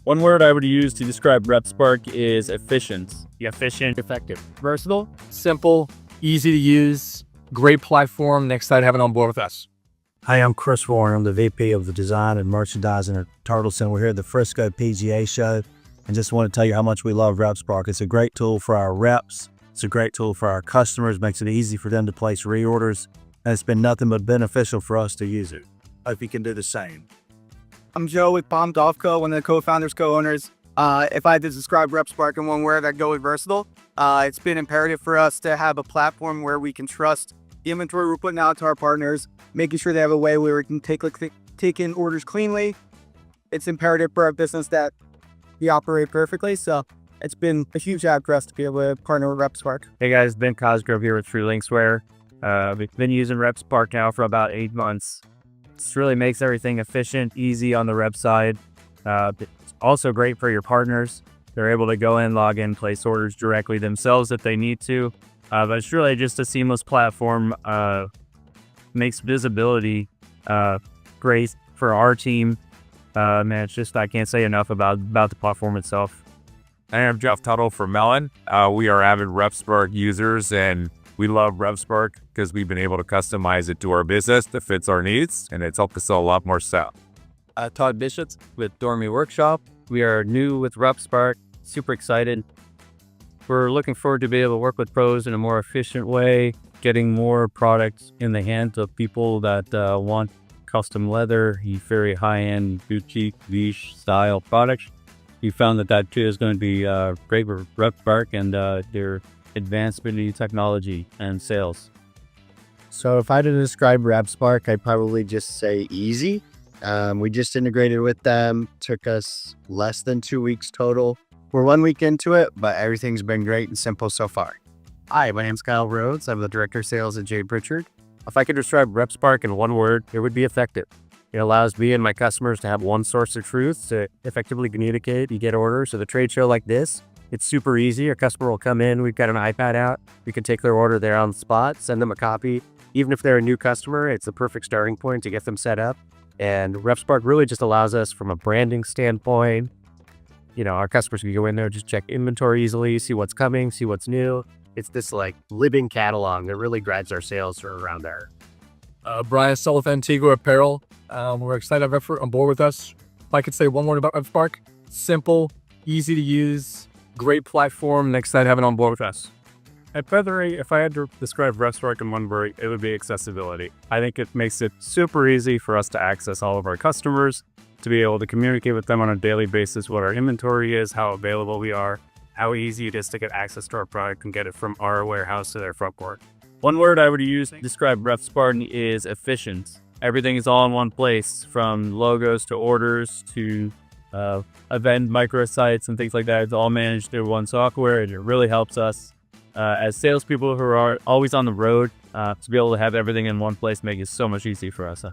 One word I would use to describe RepSpark is efficient. Efficient, effective, Versatile, simple, easy to use, great platform. Next time having on board with us. Hi, I'm Chris Warren. I'm the VP of the Design and Merchandising at Turtleson. We're here at the Frisco PGA show and just want to tell you how much we love RepSpark. It's a great tool for our reps. It's a great tool for our customers, makes it easy for them to place reorders, and it's been nothing but beneficial for us to use it. Hope you can do the same. I'm Joe with Palm Golf Co., one of the co-founders, co-owners. If I had to describe RepSpark in one word, I'd go with versatile. It's been imperative for us to have a platform where we can trust the inventory we're putting out to our partners, making sure they have a way where we can take in orders cleanly. It's imperative for our business that we operate perfectly. So it's been a huge add for us to be able to partner with RepSpark. Hey guys, Ben Cosgrove here with linkswear. We've been using RepSpark now for about 8 months. This really makes everything efficient, easy on the rep side. It's also great for your partners. They're able to go in, log in, place orders directly themselves if they need to. But it's really just a seamless platform. Makes visibility great for our team. Man, it's just, I can't say enough about the platform itself. I'm Jeff Tuttle from Melin. We are avid RepSpark users, and we love RepSpark because we've been able to customize it to our business that fits our needs, and it's helped us sell a lot more stuff. Todd Bishop with Dormie Workshop. We are new with RepSpark, super excited. We're looking forward to be able to work with pros in a more efficient way, getting more products in the hands of people that want custom leather, very high-end boutique niche style products. We found that too is going to be great for RepSpark and their advanced technology and sales. So if I had to describe RepSpark, I'd probably just say easy. We just integrated with them. Took us less than 2 weeks total. We're 1 week into it, but everything's been great and simple so far. Hi, my name's Kyle Rhodes. I'm the Director of Sales at Pritchard. If I could describe RepSpark in one word, it would be effective. It allows me and my customers to have one source of truth to effectively communicate. You get orders at a trade show like this. It's super easy. Our customer will come in. We've got an iPad out. We can take their order there on the spot, send them a copy. Even if they're a new customer, it's a perfect starting point to get them set up. And RepSpark really just allows us from a branding standpoint. You know, our customers can go in there, just check inventory easily, see what's coming, see what's new. It's this like living catalog that really drives our sales for around there. Brian Sullivan, Antigua Apparel. We're excited to have on board with us. If I could say one word about RepSpark, simple, easy to use, great platform. Next time having on board with us. At Featherie, if I had to describe RepSpark in one word, it would be accessibility. I think it makes it super easy for us to access all of our customers, to be able to communicate with them on a daily basis what our inventory is, how available we are, how easy it is to get access to our product and get it from our warehouse to their front door. One word I would use to describe RepSpark is efficient. Everything is all in one place, from logos to orders to event microsites and things like that. It's all managed through one software, and it really helps us as salespeople who are always on the road to be able to have everything in one place, make it so much easier for us.